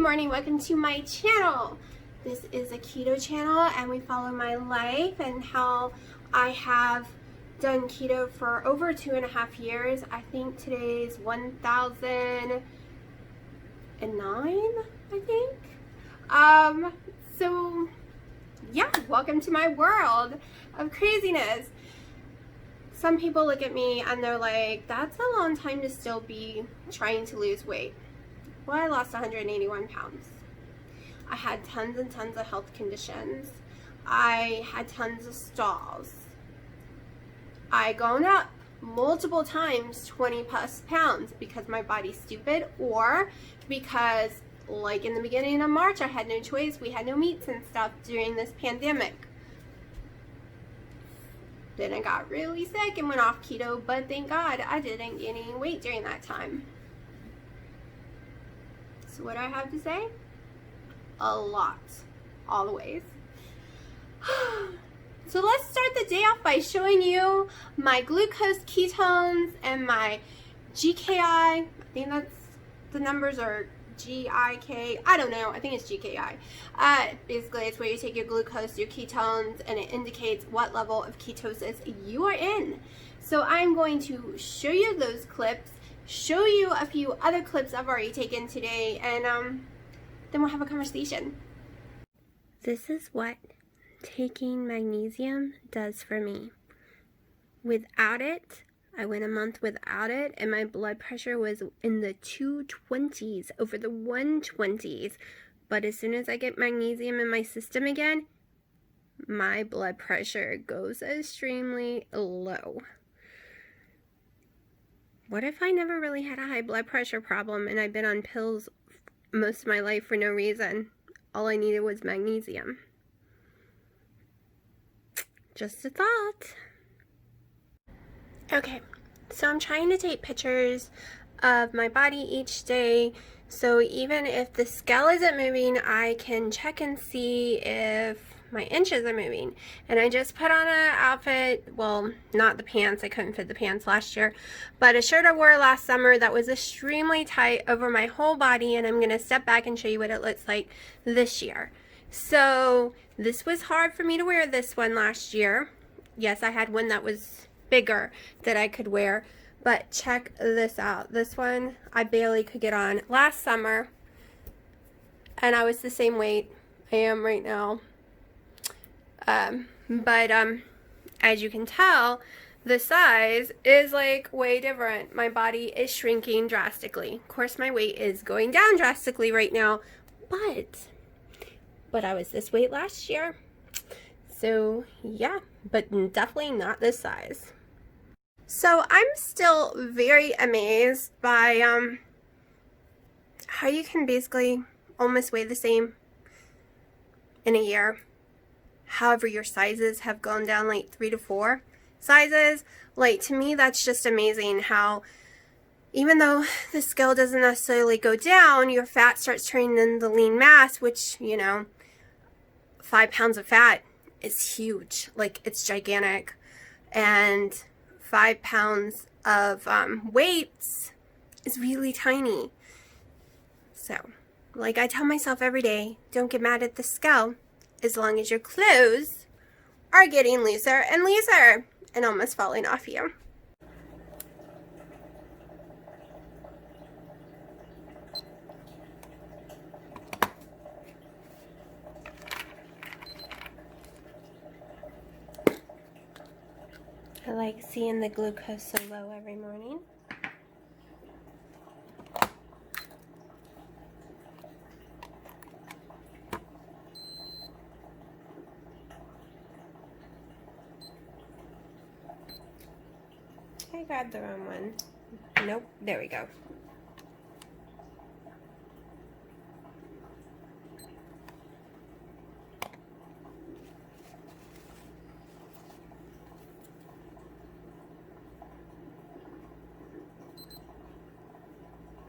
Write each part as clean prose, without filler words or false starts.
morning, welcome to my channel. This is a keto channel and we follow my life and how I have done keto for over 2.5 years. I think today's 1009, I think. So yeah, welcome to my world of craziness. Some people look at me and they're like, that's a long time to still be trying to lose weight. Well, I lost 181 pounds. I had tons and tons of health conditions. I had tons of stalls. I gone up multiple times 20 plus pounds because my body's stupid, or because like in the beginning of March I had no choice. We had no meats and stuff during this pandemic. Then I got really sick and went off keto, but thank God I didn't gain any weight during that time. So what do I have to say? A lot. Always. So let's start the day off by showing you my glucose, ketones, and my GKI. I think that's, the numbers are GIK. I don't know. I think it's GKI. Basically, it's where you take your glucose, your ketones, and it indicates what level of ketosis you are in. So I'm going to show you those clips, show you a few other clips I've already taken today, and then we'll have a conversation. This is what taking magnesium does for me. Without it, I went a month without it, and my blood pressure was in the 220s, over the 120s. But as soon as I get magnesium in my system again, my blood pressure goes extremely low. What if I never really had a high blood pressure problem and I've been on pills most of my life for no reason? All I needed was magnesium. Just a thought. Okay, so I'm trying to take pictures of my body each day, so even if the scale isn't moving, I can check and see if my inches are moving. And I just put on an outfit, well, not the pants, I couldn't fit the pants last year, but a shirt I wore last summer that was extremely tight over my whole body, and I'm going to step back and show you what it looks like this year. So this was hard for me to wear, this one last year. Yes, I had one that was bigger that I could wear, but check this out. This one I barely could get on last summer, and I was the same weight I am right now. But as you can tell, the size is like way different. My body is shrinking drastically. Of course, my weight is going down drastically right now, but I was this weight last year. So yeah, but definitely not this size. So I'm still very amazed by how you can basically almost weigh the same in a year. However, your sizes have gone down like 3 to 4 sizes. Like, to me, that's just amazing how even though the scale doesn't necessarily go down, your fat starts turning into lean mass, which, you know, 5 pounds of fat is huge. Like, it's gigantic. And 5 pounds of weight is really tiny. So, like I tell myself every day, don't get mad at the scale as long as your clothes are getting looser and looser and almost falling off you. I like seeing the glucose so low every morning. I grabbed the wrong one. Nope, there we go.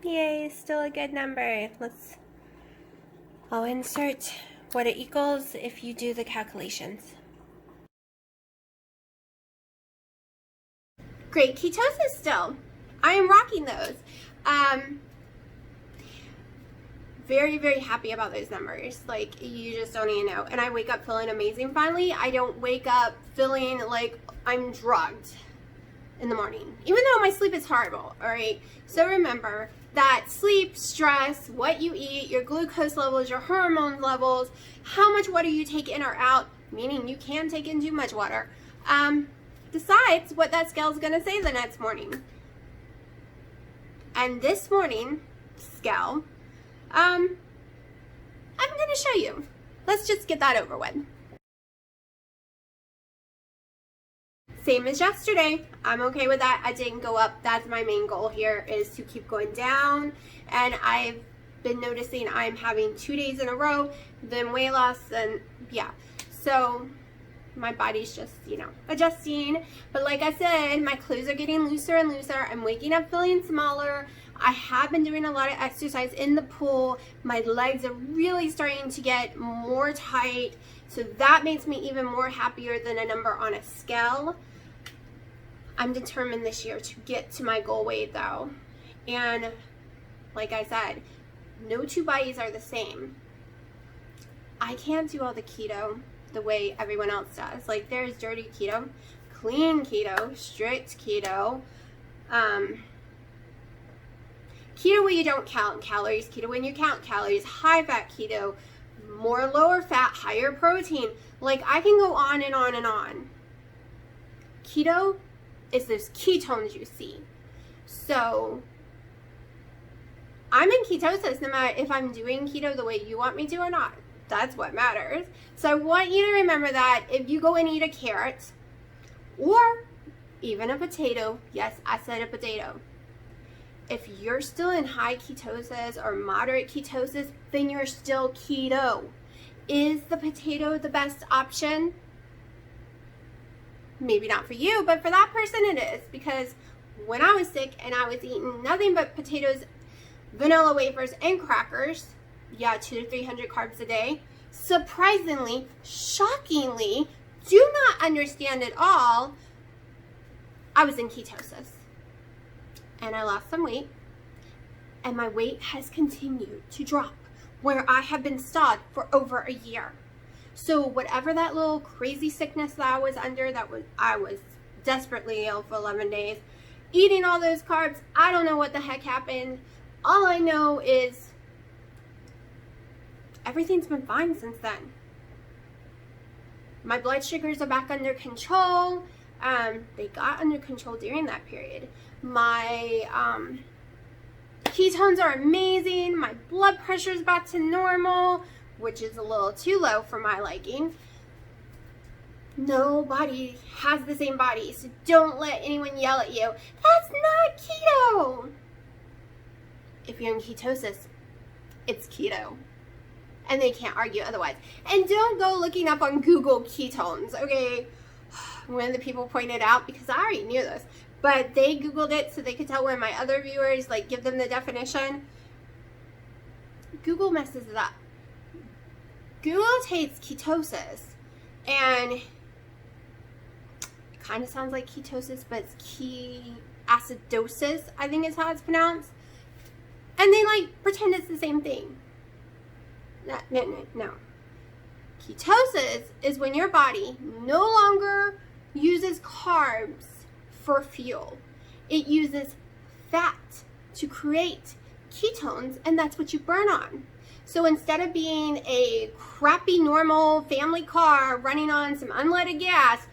Yay, still a good number. I'll insert what it equals if you do the calculations. Great ketosis still. I am rocking those. very, very happy about those numbers. Like, you just don't even know. And I wake up feeling amazing finally. I don't wake up feeling like I'm drugged in the morning, even though my sleep is horrible, all right? So remember that sleep, stress, what you eat, your glucose levels, your hormone levels, how much water you take in or out, meaning you can take in too much water, decides what that scale is gonna say the next morning. And this morning scale, I'm gonna show you. Let's just get that over with. Same as yesterday. I'm okay with that. I didn't go up. That's my main goal here, is to keep going down. And I've been noticing I'm having 2 days in a row, then weight loss, and yeah. So my body's just, you know, adjusting. But like I said, my clothes are getting looser and looser. I'm waking up feeling smaller. I have been doing a lot of exercise in the pool. My legs are really starting to get more tight. So that makes me even more happier than a number on a scale. I'm determined this year to get to my goal weight though. And like I said, no two bodies are the same. I can't do all the keto the way everyone else does. Like, there's dirty keto, clean keto, strict keto, keto where you don't count calories, keto when you count calories, high fat keto, more lower fat, higher protein. Like, I can go on and on and on. Keto is those ketones you see. So I'm in ketosis no matter if I'm doing keto the way you want me to or not. That's what matters. So I want you to remember that if you go and eat a carrot or even a potato, yes, I said a potato, if you're still in high ketosis or moderate ketosis, then you're still keto. Is the potato the best option? Maybe not for you, but for that person it is. Because when I was sick and I was eating nothing but potatoes, vanilla wafers, and crackers, yeah, 200 to 300 carbs a day, surprisingly, shockingly, do not understand at all, I was in ketosis. And I lost some weight, and my weight has continued to drop, where I have been stuck for over a year. So whatever that little crazy sickness that I was under, I was desperately ill for 11 days, eating all those carbs, I don't know what the heck happened. All I know is everything's been fine since then. My blood sugars are back under control. They got under control during that period. My ketones are amazing. My blood pressure is back to normal, which is a little too low for my liking. Nobody has the same body, so don't let anyone yell at you, that's not keto. If you're in ketosis, it's keto. And they can't argue otherwise. And don't go looking up on Google ketones, okay? One of the people pointed out, because I already knew this, but they Googled it so they could tell one of my other viewers, like, give them the definition. Google messes it up. Google takes ketosis, and it kind of sounds like ketosis, but it's acidosis, I think is how it's pronounced. And they, like, pretend it's the same thing. No. Ketosis is when your body no longer uses carbs for fuel. It uses fat to create ketones, and that's what you burn on. So instead of being a crappy normal family car running on some unleaded gas,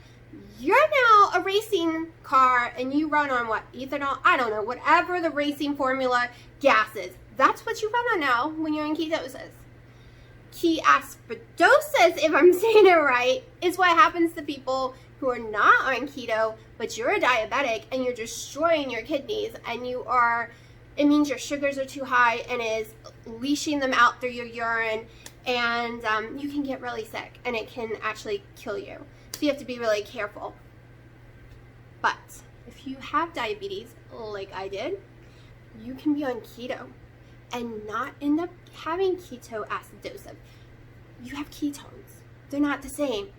you're now a racing car and you run on what? Ethanol? I don't know. Whatever the racing formula gas is. That's what you run on now when you're in ketosis. Ketoacidosis, if I'm saying it right, is what happens to people who are not on keto, but you're a diabetic and you're destroying your kidneys, and it means your sugars are too high and is leaching them out through your urine, and you can get really sick and it can actually kill you. So you have to be really careful. But if you have diabetes, like I did, you can be on keto and not end up having ketoacidosis. You have ketones. They're not the same.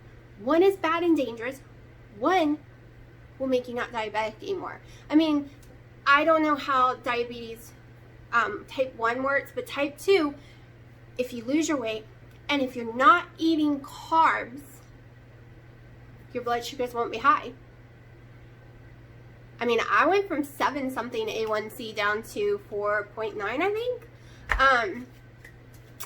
One is bad and dangerous. One will make you not diabetic anymore. I mean, I don't know how diabetes type 1 works, but type 2, if you lose your weight and if you're not eating carbs, your blood sugars won't be high. I mean, I went from 7 something A1C down to 4.9, I think.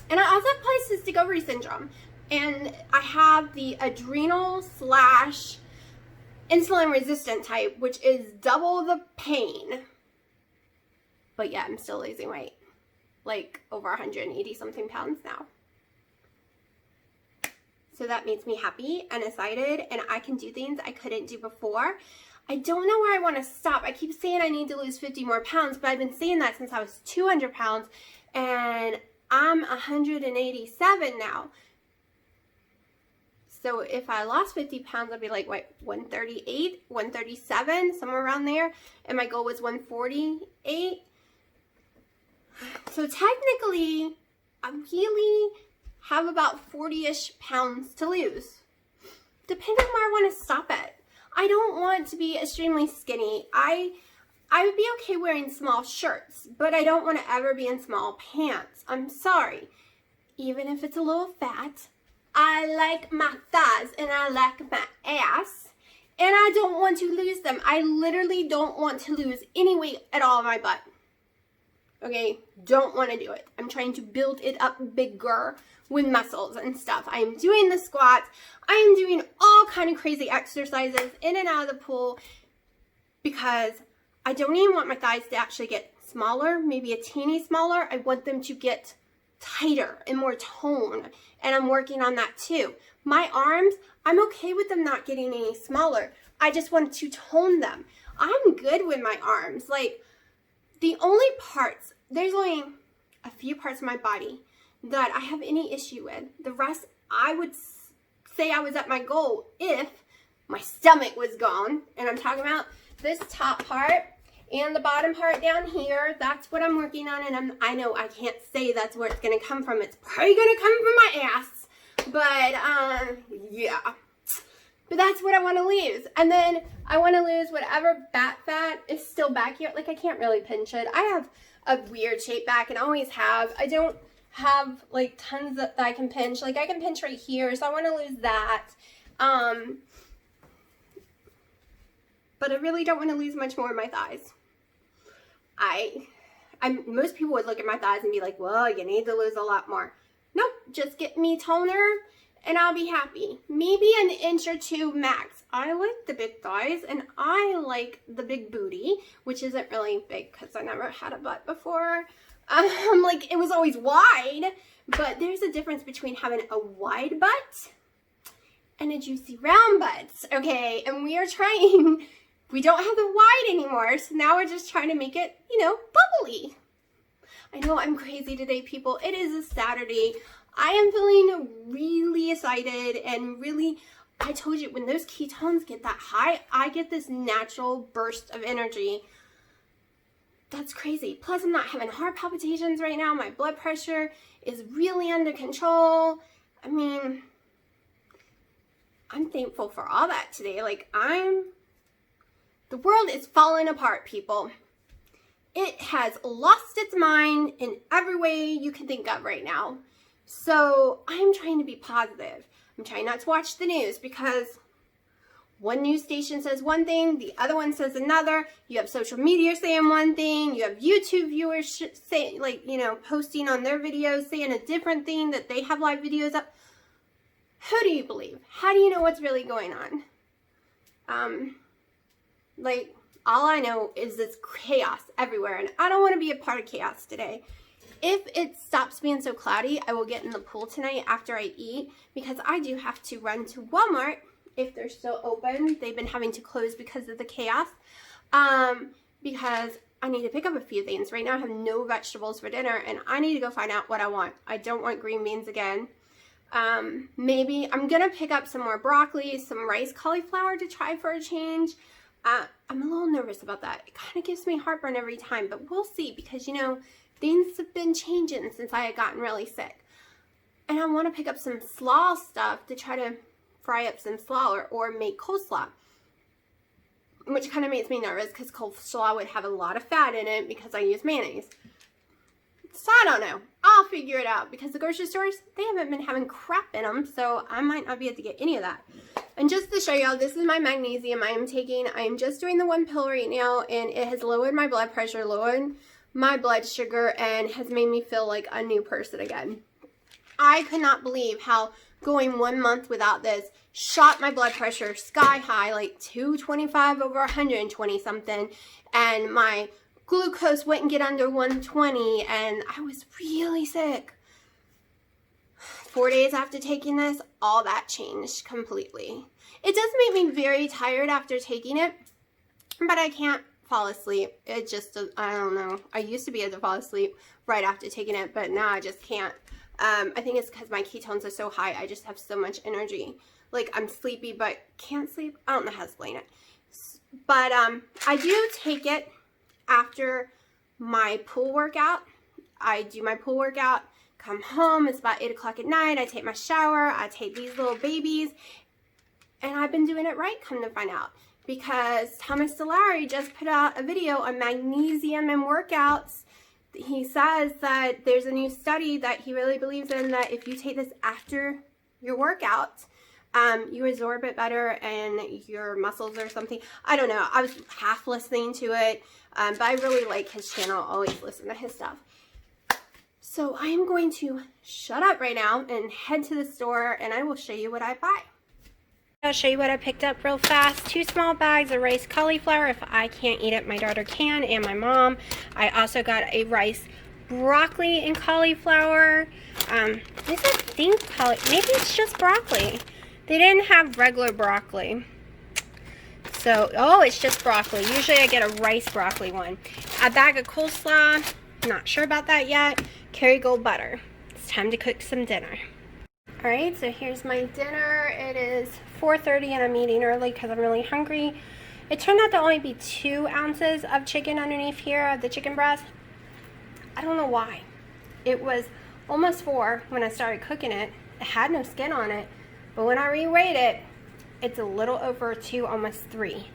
And I also have polycystic ovary syndrome. And I have the adrenal / insulin resistant type, which is double the pain. But yeah, I'm still losing weight. Like over 180 something pounds now. So that makes me happy and excited, and I can do things I couldn't do before. I don't know where I want to stop. I keep saying I need to lose 50 more pounds, but I've been saying that since I was 200 pounds, and I'm 187 now. So if I lost 50 pounds, I'd be like, what, 138, 137, somewhere around there. And my goal was 148. So technically, I really have about 40-ish pounds to lose, depending on where I want to stop at. I don't want to be extremely skinny. I would be okay wearing small shirts, but I don't want to ever be in small pants. I'm sorry. Even if it's a little fat, I like my thighs and I like my ass, and I don't want to lose them. I literally don't want to lose any weight at all in my butt. Okay, don't want to do it. I'm trying to build it up bigger with muscles and stuff. I am doing the squats. I am doing all kind of crazy exercises in and out of the pool because I don't even want my thighs to actually get smaller, maybe a teeny smaller. I want them to get tighter and more tone, and I'm working on that too. My arms, I'm okay with them not getting any smaller. I just want to tone them. I'm good with my arms. Like, the only parts, there's only a few parts of my body that I have any issue with. The rest, I would say I was at my goal if my stomach was gone. And I'm talking about this top part and the bottom part down here. That's what I'm working on. And I know I can't say that's where it's going to come from. It's probably going to come from my ass. But, yeah. But that's what I want to lose. And then I want to lose whatever back fat is still back here. Like, I can't really pinch it. I have a weird shaped back and always have. I don't have like tons that I can pinch. Like, I can pinch right here, so I want to lose that. But I really don't want to lose much more of my thighs. Most people would look at my thighs and be like, well, you need to lose a lot more. Nope, just get me toner and I'll be happy. Maybe an inch or 2 max. I like the big thighs and I like the big booty, which isn't really big because I never had a butt before. Like, it was always wide, but there's a difference between having a wide butt and a juicy round butt, okay? And we don't have the wide anymore, so now we're just trying to make it, bubbly. I know I'm crazy today, people. It is a Saturday. I am feeling really excited and really, I told you, when those ketones get that high, I get this natural burst of energy. That's crazy. Plus, I'm not having heart palpitations right now. My blood pressure is really under control. I mean, I'm thankful for all that today. Like, the world is falling apart, people. It has lost its mind in every way you can think of right now. So I'm trying to be positive. I'm trying not to watch the news because one news station says one thing, the other one says another. You have social media saying one thing. You have YouTube viewers saying, posting on their videos saying a different thing that they have live videos up. Who do you believe? How do you know what's really going on? All I know is this chaos everywhere, and I don't want to be a part of chaos today. If it stops being so cloudy, I will get in the pool tonight after I eat, because I do have to run to Walmart if they're still open. They've been having to close because of the chaos, because I need to pick up a few things. Right now I have no vegetables for dinner, and I need to go find out what I want. I don't want green beans again. Maybe I'm going to pick up some more broccoli, some rice cauliflower to try for a change. I'm a little nervous about that. It kind of gives me heartburn every time, but we'll see, because, things have been changing since I had gotten really sick. And I want to pick up some slaw stuff to try to fry up some slaw or make coleslaw, which kind of makes me nervous because coleslaw would have a lot of fat in it because I use mayonnaise. So I don't know. I'll figure it out because the grocery stores, they haven't been having crap in them, so I might not be able to get any of that. And just to show y'all, this is my magnesium I am taking. I am just doing the 1 pill right now, and it has lowered my blood pressure, lowered my blood sugar, and has made me feel like a new person again. I could not believe how going 1 month without this shot my blood pressure sky high, like 225 over 120 something, and my glucose wouldn't get under 120, and I was really sick. 4 days after taking this, all that changed completely. It does make me very tired after taking it, but I can't fall asleep. It just, I don't know. I used to be able to fall asleep right after taking it, but now I just can't. I think it's because my ketones are so high. I just have so much energy. Like, I'm sleepy, but can't sleep. I don't know how to explain it. But I do take it after my pool workout. I do my pool workout, come home, it's about 8 o'clock at night, I take my shower, I take these little babies, and I've been doing it right, come to find out, because Thomas Solari just put out a video on magnesium and workouts. He says that there's a new study that he really believes in, that if you take this after your workout, you absorb it better and your muscles or something. I don't know. I was half listening to it, but I really like his channel. Always listen to his stuff. So I am going to shut up right now and head to the store, and I will show you what I buy. I'll show you what I picked up real fast. 2 small bags of rice cauliflower. If I can't eat it, my daughter can, and my mom. I also got a rice broccoli and cauliflower. Maybe it's just broccoli. They didn't have regular broccoli. So, oh, it's just broccoli. Usually I get a rice broccoli one. A bag of coleslaw. Not sure about that yet. Kerrygold butter. It's time to cook some dinner. Alright, so here's my dinner. It is 4:30 and I'm eating early because I'm really hungry. It turned out to only be 2 ounces of chicken underneath here, of the chicken breast. I don't know why. It was almost 4 when I started cooking it. It had no skin on it. But when I re-weighed it, it's a little over 2, almost 3.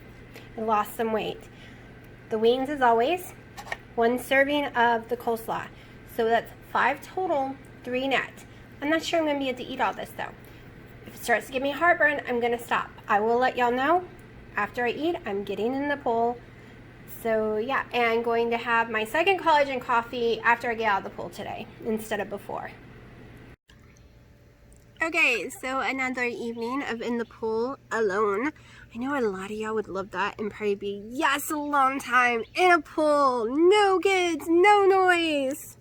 I lost some weight. The wings, as always, 1 serving of the coleslaw. So that's 5 total, 3 net. I'm not sure I'm going to be able to eat all this, though. If it starts to give me heartburn, I'm going to stop. I will let y'all know after I eat. I'm getting in the pool. So, yeah, and I'm going to have my second collagen coffee after I get out of the pool today instead of before. Okay, so another evening of in the pool alone. I know a lot of y'all would love that and probably be, yes, alone time in a pool, no kids, no noise.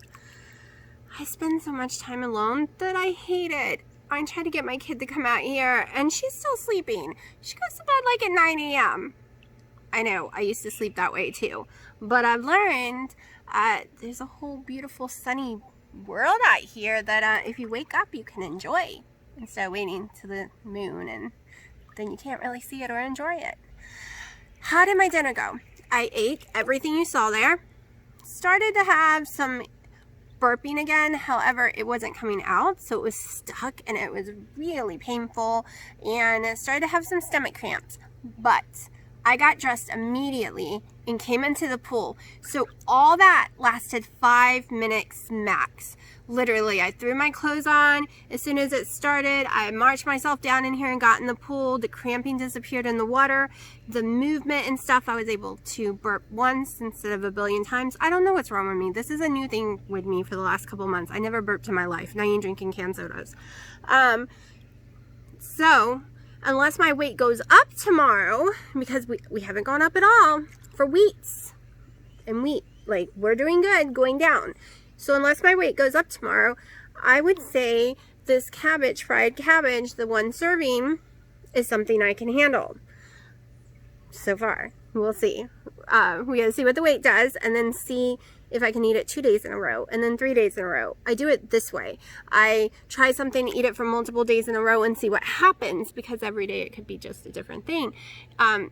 I spend so much time alone that I hate it. I try to get my kid to come out here and she's still sleeping. She goes to bed like at 9 a.m. I know, I used to sleep that way too. But I've learned there's a whole beautiful sunny world out here that if you wake up you can enjoy instead of waiting to the moon and then you can't really see it or enjoy it. How did my dinner go? I ate everything you saw there. Started to have some burping again, however it wasn't coming out, so it was stuck and it was really painful, and it started to have some stomach cramps. But I got dressed immediately and came into the pool. So all that lasted 5 minutes max. Literally, I threw my clothes on. As soon as it started, I marched myself down in here and got in the pool. The cramping disappeared in the water. The movement and stuff, I was able to burp once instead of a billion times. I don't know what's wrong with me. This is a new thing with me for the last couple months. I never burped in my life. Now you're drinking canned sodas. So, unless my weight goes up tomorrow, because we haven't gone up at all for weeks. And like, we're doing good going down. So unless my weight goes up tomorrow, I would say this cabbage, fried cabbage, the 1 serving, is something I can handle. So far. We'll see. We gotta see what the weight does and then see if I can eat it 2 days in a row and then 3 days in a row. I do it this way. I try something, eat it for multiple days in a row and see what happens, because every day it could be just a different thing.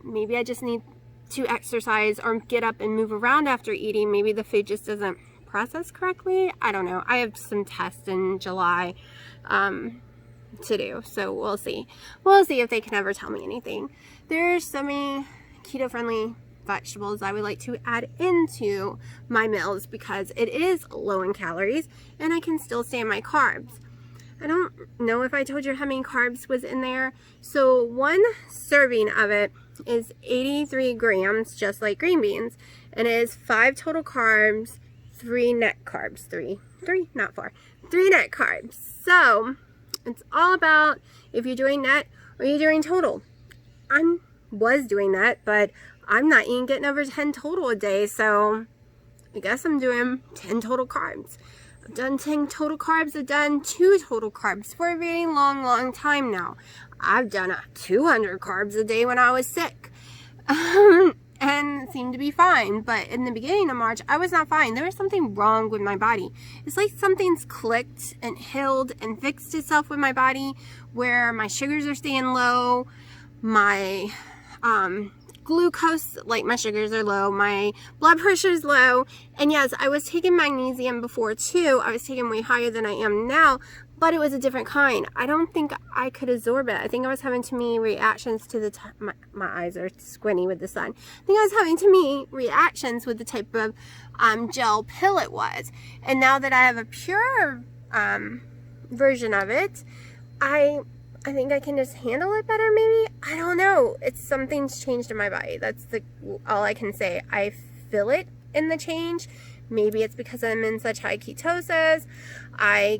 Maybe I just need to exercise or get up and move around after eating. Maybe the food just doesn't process correctly. I don't know. I have some tests in July to do, so we'll see. We'll see if they can ever tell me anything. There's so many keto-friendly vegetables I would like to add into my meals because it is low in calories and I can still stay on my carbs. I don't know if I told you how many carbs was in there. So one serving of it is 83 grams, just like green beans, and it is 5 total carbs, 3 net carbs, 3, not 4, 3 net carbs. So it's all about if you're doing net or you're doing total. I was doing that, but I'm not even getting over 10 total a day, so I guess I'm doing 10 total carbs. I've done 10 total carbs, I've done 2 total carbs for a very long time now. I've done 200 carbs a day when I was sick. And it seemed to be fine, but in the beginning of March, I was not fine. There was something wrong with my body. It's like something's clicked and healed and fixed itself with my body, where my sugars are staying low, my glucose, like my sugars are low, my blood pressure is low, and yes, I was taking magnesium before too. I was taking way higher than I am now, but it was a different kind. I don't think I could absorb it. I think I was having too many reactions to the my eyes are squinty with the sun. I think I was having too many reactions with the type of gel pill it was. And now that I have a pure version of it, I think I can just handle it better, maybe. I don't know. It's something's changed in my body. That's all I can say. I feel it in the change. Maybe it's because I'm in such high ketosis. I'm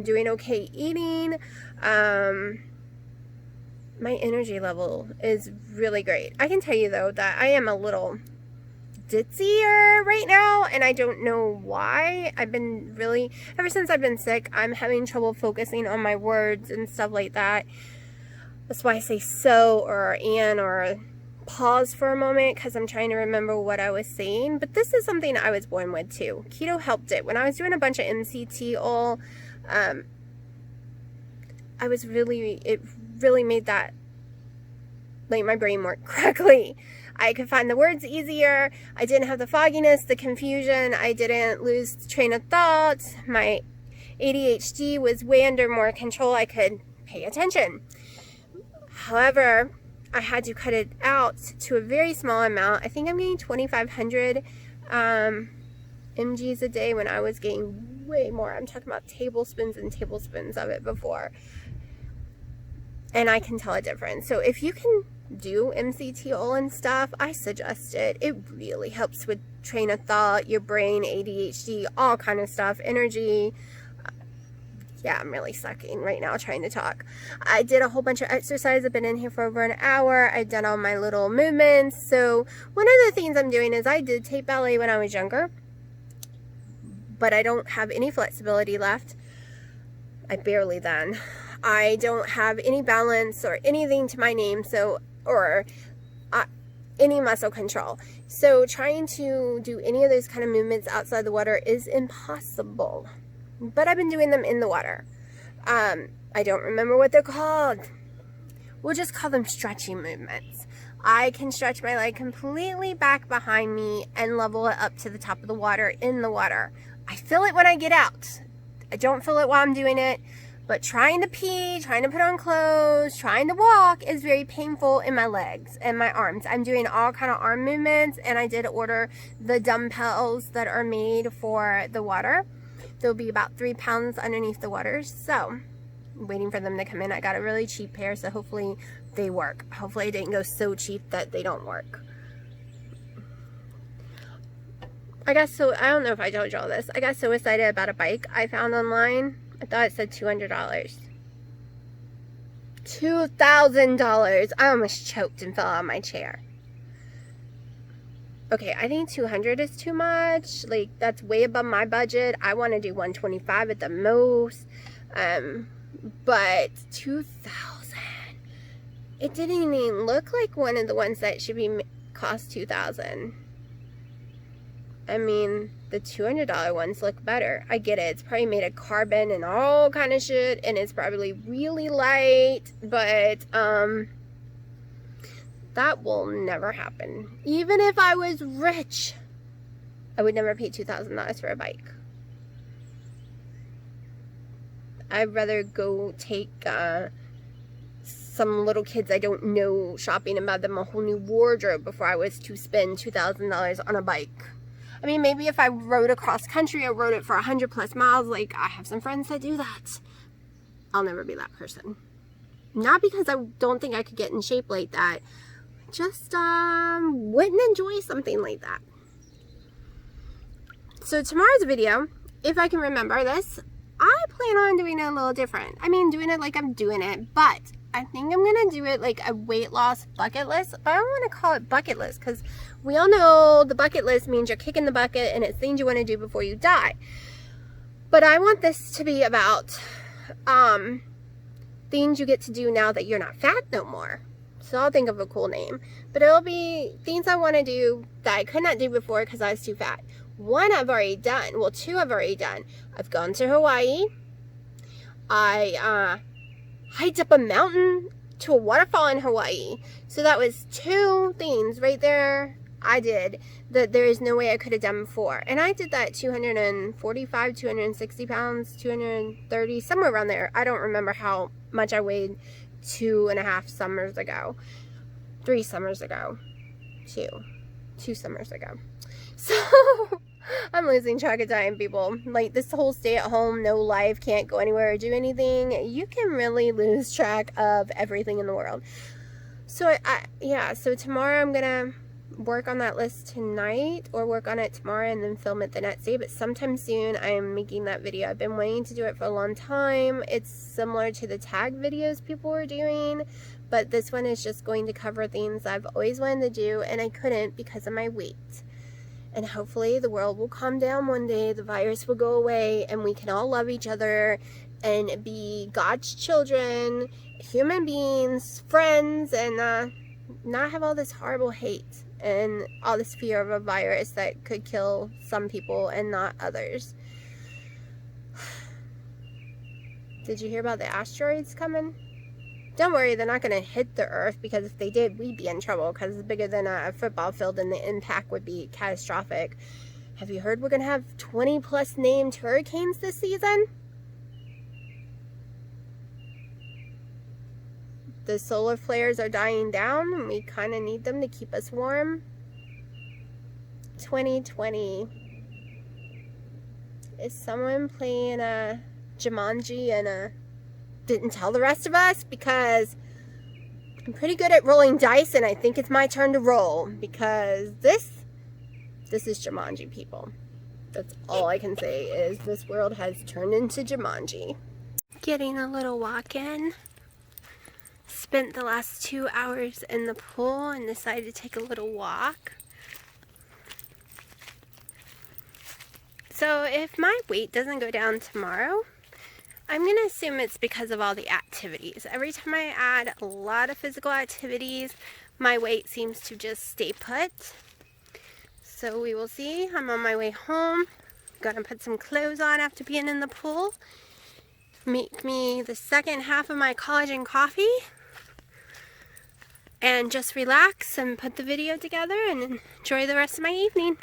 doing okay eating. My energy level is really great. I can tell you though that I am a little ditzier right now, and I don't know why. I've been really, ever since I've been sick, I'm having trouble focusing on my words and stuff like that. That's why I say so or an or pause for a moment, because I'm trying to remember what I was saying. But this is something I was born with too. Keto helped it. When I was doing a bunch of MCT oil, it really made that, like, my brain work correctly. I could find the words easier. I didn't have the fogginess, the confusion. I didn't lose train of thought. My ADHD was way under more control. I could pay attention. However, I had to cut it out to a very small amount. I think I'm getting 2,500 mgs a day when I was getting way more. I'm talking about tablespoons and tablespoons of it before. And I can tell a difference. So if you can do MCT oil and stuff, I suggest it. It really helps with train of thought, your brain, ADHD, all kind of stuff, energy. Yeah, I'm really sucking right now trying to talk. I did a whole bunch of exercise. I've been in here for over an hour. I've done all my little movements. So one of the things I'm doing is I did take ballet when I was younger, but I don't have any flexibility left. I barely then. I don't have any balance or anything to my name, or any muscle control. So trying to do any of those kind of movements outside the water is impossible. But I've been doing them in the water. I don't remember what they're called. We'll just call them stretching movements. I can stretch my leg completely back behind me and level it up to the top of the water in the water. I feel it when I get out. I don't feel it while I'm doing it. But trying to pee, trying to put on clothes, trying to walk is very painful in my legs and my arms. I'm doing all kind of arm movements, and I did order the dumbbells that are made for the water. They'll be about 3 pounds underneath the water. So I'm waiting for them to come in. I got a really cheap pair, so hopefully they work. Hopefully it didn't go so cheap that they don't work. I don't know if I told you all this. I got so excited about a bike I found online. I thought it said $200. $2,000. I almost choked and fell out of my chair. Okay, I think 200 is too much. Like, that's way above my budget. I want to do 125 at the most. But 2,000. It didn't even look like one of the ones that should be cost 2,000. I mean, the $200 ones look better. I get it. It's probably made of carbon and all kind of shit, and it's probably really light, but that will never happen. Even if I was rich, I would never pay $2,000 for a bike. I'd rather go take some little kids I don't know shopping and buy them a whole new wardrobe before I was to spend $2,000 on a bike. I mean, maybe if I rode across country or rode it for 100+ miles, like I have some friends that do that. I'll never be that person. Not because I don't think I could get in shape like that. Just wouldn't enjoy something like that. So tomorrow's video, if I can remember this, I plan on doing it a little different. I mean, doing it like I'm doing it, but I think I'm going to do it like a weight loss bucket list. But I don't want to call it bucket list because we all know the bucket list means you're kicking the bucket and it's things you want to do before you die. But I want this to be about things you get to do now that you're not fat no more. So I'll think of a cool name. But it'll be things I want to do that I could not do before because I was too fat. One I've already done. Well, two I've already done. I've gone to Hawaii. I hiked up a mountain to a waterfall in Hawaii. So that was 2 things right there I did that there is no way I could have done before. And I did that 245, 260 pounds, 230, somewhere around there. I don't remember how much I weighed 2.5 summers ago. 3 summers ago. 2 summers ago. So I'm losing track of time, people. Like this whole stay at home, no life, can't go anywhere or do anything. You can really lose track of everything in the world. So so tomorrow I'm gonna work on that list tonight, or work on it tomorrow and then film it the next day. But sometime soon I'm making that video. I've been waiting to do it for a long time. It's similar to the tag videos people were doing, but this one is just going to cover things I've always wanted to do and I couldn't because of my weight. And hopefully the world will calm down one day, the virus will go away, and we can all love each other and be God's children, human beings, friends, and not have all this horrible hate and all this fear of a virus that could kill some people and not others. Did you hear about the asteroids coming? Don't worry, they're not going to hit the Earth, because if they did, we'd be in trouble because it's bigger than a football field and the impact would be catastrophic. Have you heard we're going to have 20+ named hurricanes this season? The solar flares are dying down and we kind of need them to keep us warm. 2020. Is someone playing a Jumanji and didn't tell the rest of us? Because I'm pretty good at rolling dice and I think it's my turn to roll, because this is Jumanji, people. That's all I can say is this world has turned into Jumanji. Getting a little walk in. Spent the last 2 hours in the pool and decided to take a little walk. So if my weight doesn't go down tomorrow, I'm going to assume it's because of all the activities. Every time I add a lot of physical activities, my weight seems to just stay put. So we will see. I'm on my way home. Gonna put some clothes on after being in the pool. Make me the second half of my collagen coffee. And just relax and put the video together and enjoy the rest of my evening.